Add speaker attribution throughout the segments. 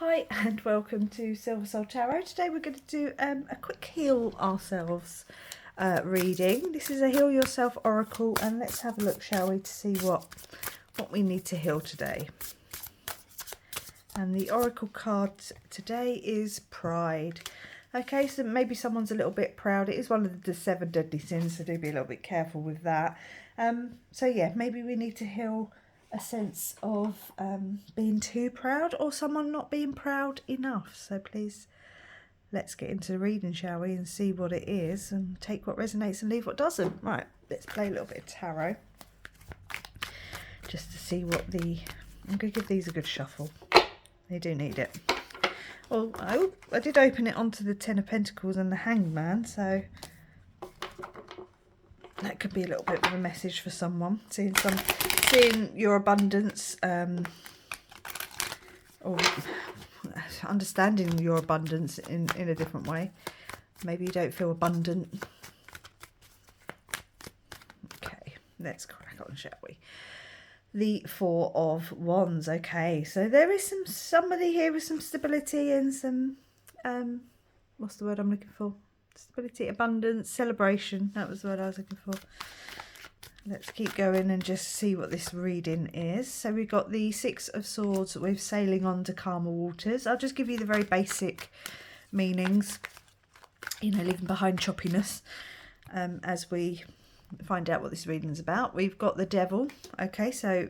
Speaker 1: Hi and welcome to Silver Soul Tarot. Today we're going to do a quick heal ourselves reading. This is a heal yourself oracle, and let's have a look, shall we, to see what we need to heal today. And the oracle card today is pride. Okay, so maybe someone's a little bit proud. It is one of the 7 deadly sins, so do be a little bit careful with that. So yeah, maybe we need to heal a sense of being too proud, or someone not being proud enough. So please, let's get into the reading, shall we, and see what it is, and take what resonates and leave what doesn't. Right, let's play a little bit of tarot, just to see what the... I'm going to give these a good shuffle. They do need it. Well, I did open it onto the Ten of Pentacles and the Hanged Man, so that could be a little bit of a message for someone. Seeing your abundance, or understanding your abundance in a different way. Maybe you don't feel abundant. Okay, let's crack on, shall we? The Four of Wands. Okay, so there is somebody here with some stability and some what's the word I'm looking for? Stability, abundance, celebration. That was the word I was looking for. Let's keep going and just see what this reading is. So we've got the Six of Swords with sailing on to calmer waters. I'll just give you the very basic meanings, you know, leaving behind choppiness as we find out what this reading is about. We've got the Devil. Okay, so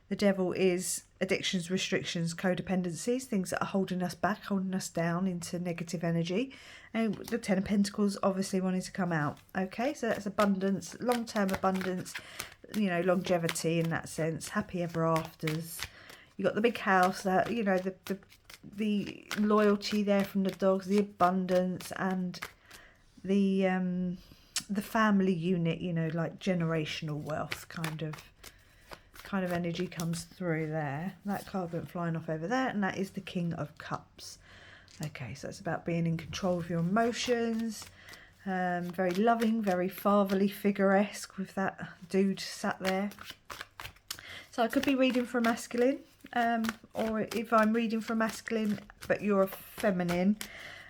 Speaker 1: the Devil is addictions, restrictions, codependencies, things that are holding us back, holding us down into negative energy. And the Ten of Pentacles obviously wanting to come out. Okay, so that's abundance, long-term abundance, you know, longevity in that sense, happy ever afters. You got the big house, that, you know, the loyalty there from the dogs, the abundance, and the family unit, you know, like generational wealth kind of energy comes through there. That card went flying off over there, and that is the King of Cups. Okay, so it's about being in control of your emotions. Very loving, very fatherly figure-esque with that dude sat there. So I could be reading for a masculine, or if I'm reading for a masculine but you're a feminine,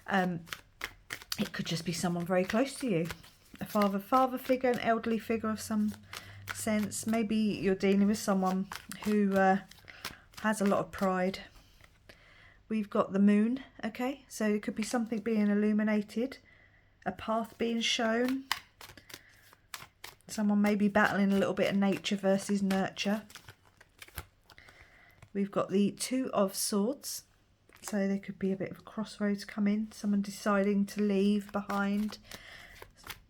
Speaker 1: it could just be someone very close to you. A father figure, an elderly figure of some sense. Maybe you're dealing with someone who has a lot of pride. We've got the Moon. Okay, so it could be something being illuminated, a path being shown. Someone may be battling a little bit of nature versus nurture. We've got the Two of Swords, so there could be a bit of a crossroads coming, someone deciding to leave behind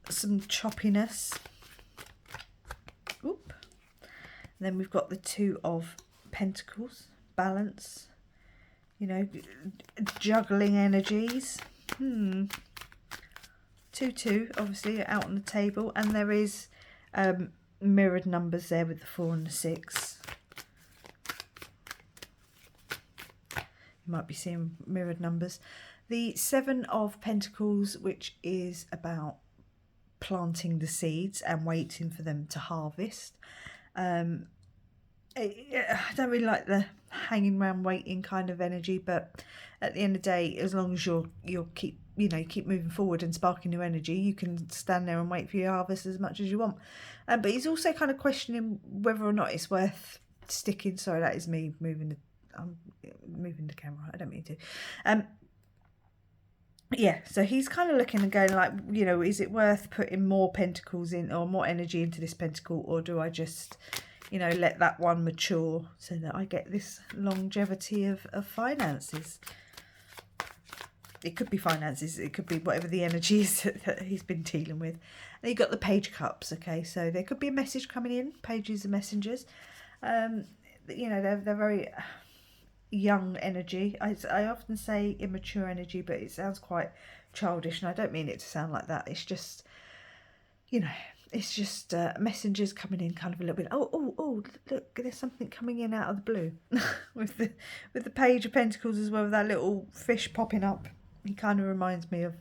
Speaker 1: some choppiness. Oop. Then we've got the Two of Pentacles, balance, you know, juggling energies. 2-2 obviously out on the table, and there is mirrored numbers there with the 4 and the 6. You might be seeing mirrored numbers. The 7 of Pentacles, which is about planting the seeds and waiting for them to harvest. I don't really like the hanging around waiting kind of energy, but at the end of the day, as long as you'll keep moving forward and sparking new energy, you can stand there and wait for your harvest as much as you want. But he's also kind of questioning whether or not it's worth sticking. Sorry, that is me moving the camera. I don't mean to. Yeah, so he's kind of looking and going like, you know, is it worth putting more pentacles in or more energy into this pentacle, or do I just, you know, let that one mature so that I get this longevity of finances? It could be finances, it could be whatever the energy is that he's been dealing with. And you got the Page of Cups. Okay, so there could be a message coming in. Pages are messengers. You know, they're very young energy. I often say immature energy, but it sounds quite childish, and I don't mean it to sound like that. It's just, you know, it's just messengers coming in kind of a little bit. Oh, look, there's something coming in out of the blue. with the Page of Pentacles as well, with that little fish popping up. He kind of reminds me of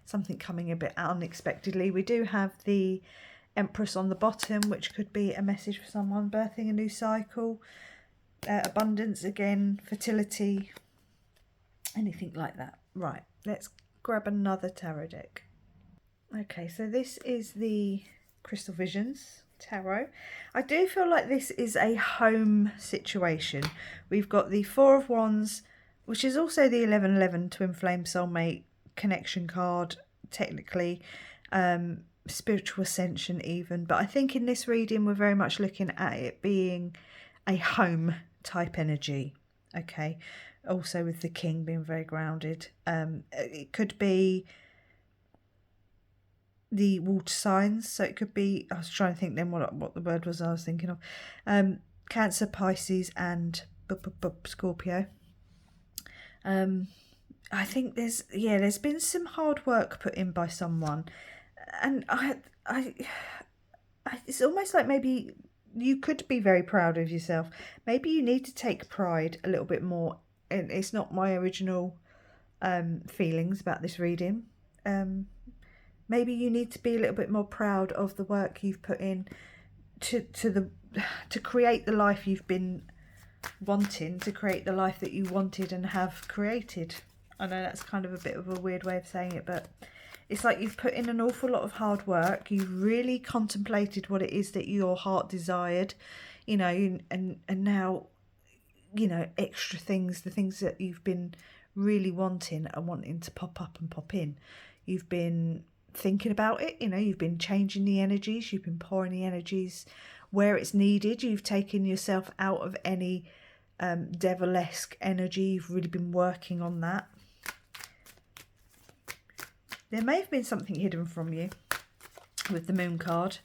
Speaker 1: something coming a bit unexpectedly. We do have the Empress on the bottom, which could be a message for someone birthing a new cycle. Abundance again, fertility, anything like that. Right, let's grab another tarot deck. Okay, so this is the Crystal Visions Tarot. I do feel like this is a home situation. We've got the Four of Wands, which is also the 1111 Twin Flame Soulmate connection card, technically. Spiritual ascension even. But I think in this reading, we're very much looking at it being a home type energy. Okay. Also with the King being very grounded. It could be the water signs, so it could be, I was trying to think then what the word was I was thinking of, Cancer, Pisces and Scorpio. I think there's been some hard work put in by someone, and I it's almost like maybe you could be very proud of yourself. Maybe you need to take pride a little bit more, and it's not my original feelings about this reading. Maybe you need to be a little bit more proud of the work you've put in to create the life you've been wanting, to create the life that you wanted and have created. I know that's kind of a bit of a weird way of saying it, but it's like you've put in an awful lot of hard work. You've really contemplated what it is that your heart desired, you know, and now, you know, extra things, the things that you've been really wanting and wanting to pop up and pop in. You've been thinking about it, you know, you've been changing the energies, you've been pouring the energies where it's needed. You've taken yourself out of any devil-esque energy. You've really been working on that. There may have been something hidden from you with the Moon card.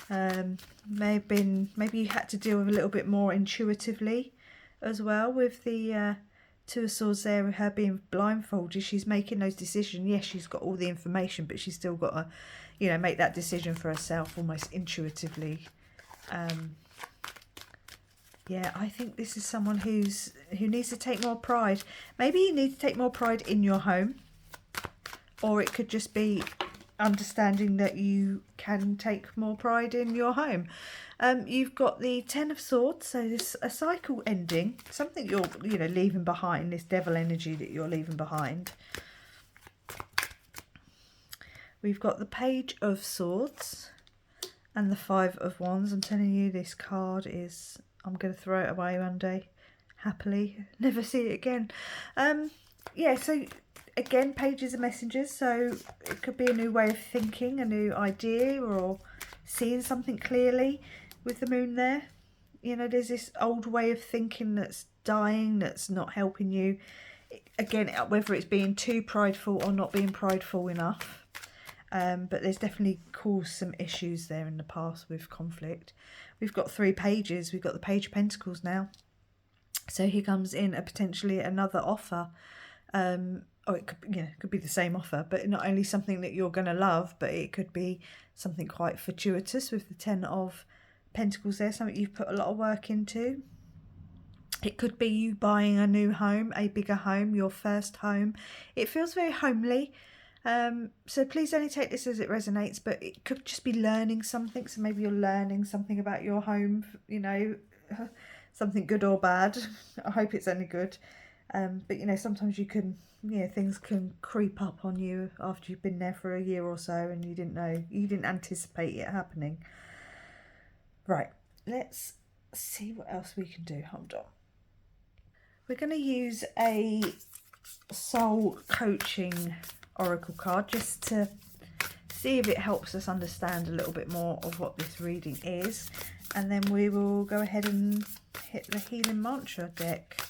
Speaker 1: Maybe you had to deal with a little bit more intuitively as well with the Two of Swords there, with her being blindfolded. She's making those decisions. Yes, she's got all the information, but she's still got to, you know, make that decision for herself almost intuitively. Yeah, I think this is someone who needs to take more pride. Maybe you need to take more pride in your home, or it could just be understanding that you can take more pride in your home. You've got the Ten of Swords, so this a cycle ending, something you're leaving behind, this devil energy that you're leaving behind. We've got the Page of Swords and the Five of Wands. I'm telling you, this card is, I'm going to throw it away one day happily, never see it again. Yeah, so again, pages are messengers, so it could be a new way of thinking, a new idea, or seeing something clearly with the Moon there. You know, there's this old way of thinking that's dying, that's not helping you. Again, whether it's being too prideful or not being prideful enough. But there's definitely caused some issues there in the past with conflict. We've got 3 pages. We've got the Page of Pentacles now. So here comes in a potentially another offer. Or it could be the same offer, but not only something that you're going to love, but it could be something quite fortuitous with the Ten of Pentacles there, something you've put a lot of work into. It could be you buying a new home, a bigger home, your first home. It feels very homely. So please only take this as it resonates, but it could just be learning something. So maybe you're learning something about your home, you know, something good or bad. I hope it's only good. But, you know, sometimes you can, things can creep up on you after you've been there for a year or so and you didn't anticipate it happening. Right, let's see what else we can do. Hold on. We're going to use a soul coaching oracle card just to see if it helps us understand a little bit more of what this reading is. And then we will go ahead and hit the healing mantra deck,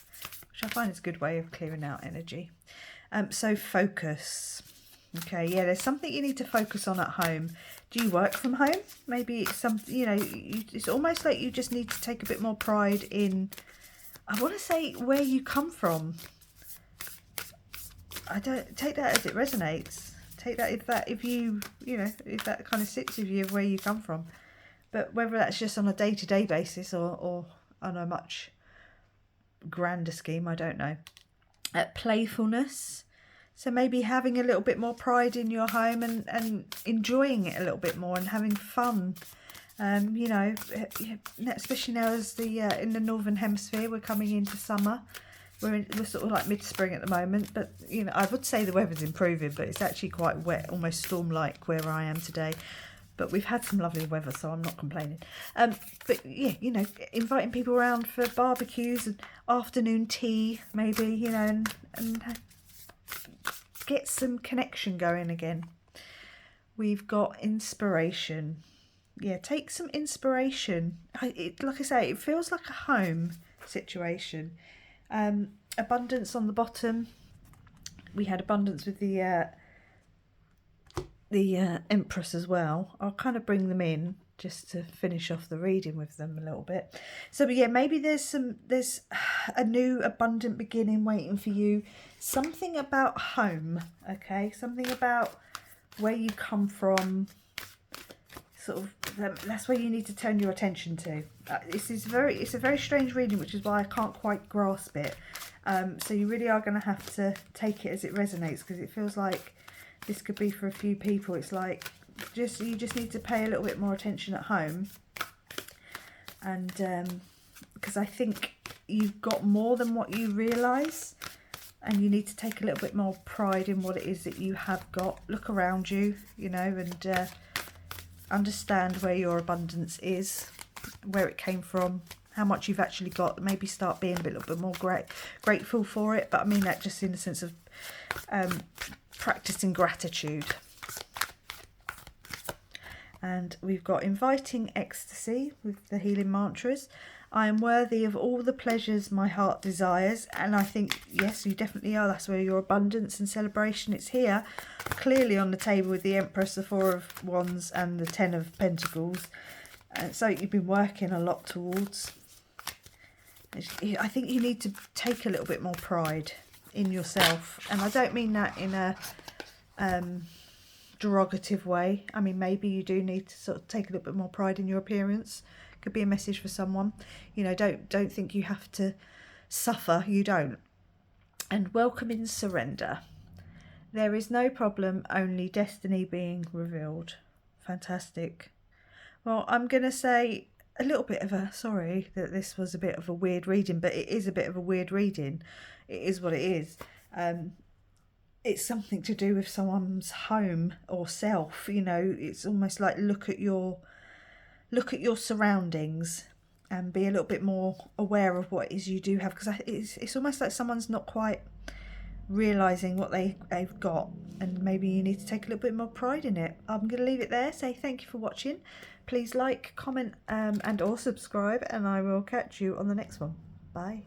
Speaker 1: which I find is a good way of clearing out energy. So focus. Okay, yeah, there's something you need to focus on at home. Do you work from home? Maybe it's something, it's almost like you just need to take a bit more pride in, I want to say, where you come from. I don't take that as it resonates. Take that if that kind of sits with you of where you come from. But whether that's just on a day-to-day basis or on a much grander scheme, I don't know. Playfulness. So maybe having a little bit more pride in your home and enjoying it a little bit more and having fun. Especially now as in the Northern Hemisphere, we're coming into summer. we're sort of like mid-spring at the moment, but you know, I would say the weather's improving, but it's actually quite wet, almost storm-like where I am today. But we've had some lovely weather, so I'm not complaining. But yeah, you know, inviting people around for barbecues and afternoon tea, maybe, you know, and get some connection going again. We've got inspiration. Yeah, take some inspiration. Like I say, it feels like a home situation. Abundance on the bottom. We had abundance with the Empress as well. I'll kind of bring them in just to finish off the reading with them a little bit. So yeah, maybe there's a new abundant beginning waiting for you. Something about home, okay? Something about where you come from. Sort of that's where you need to turn your attention to. It's a very strange reading, which is why I can't quite grasp it. So you really are going to have to take it as it resonates, because it feels like this could be for a few people. It's like you just need to pay a little bit more attention at home, and because I think you've got more than what you realise, and you need to take a little bit more pride in what it is that you have got. Look around you, you know, and understand where your abundance is, where it came from, how much you've actually got. Maybe start being a little bit more grateful for it, but I mean that just in the sense of practicing gratitude. And we've got inviting ecstasy with the healing mantras. I am worthy of all the pleasures my heart desires. And I think, yes, you definitely are. That's where your abundance and celebration, it's here. Clearly on the table with the Empress, the Four of Wands and the Ten of Pentacles. So you've been working a lot towards. I think you need to take a little bit more pride in yourself. And I don't mean that in a derogative way. I mean, maybe you do need to sort of take a little bit more pride in your appearance. Could be a message for someone. You know, don't think you have to suffer. You don't. And welcome in surrender. There is no problem, only destiny being revealed. Fantastic. Well, I'm going to say a little bit of a sorry that this was a bit of a weird reading, but it is a bit of a weird reading. It is what it is. It's something to do with someone's home or self. You know, it's almost like look at your surroundings and be a little bit more aware of what it is you do have, because it's almost like someone's not quite realising what they've got, and maybe you need to take a little bit more pride in it. I'm going to leave it there. Say thank you for watching. Please like, comment and or subscribe, and I will catch you on the next one. Bye.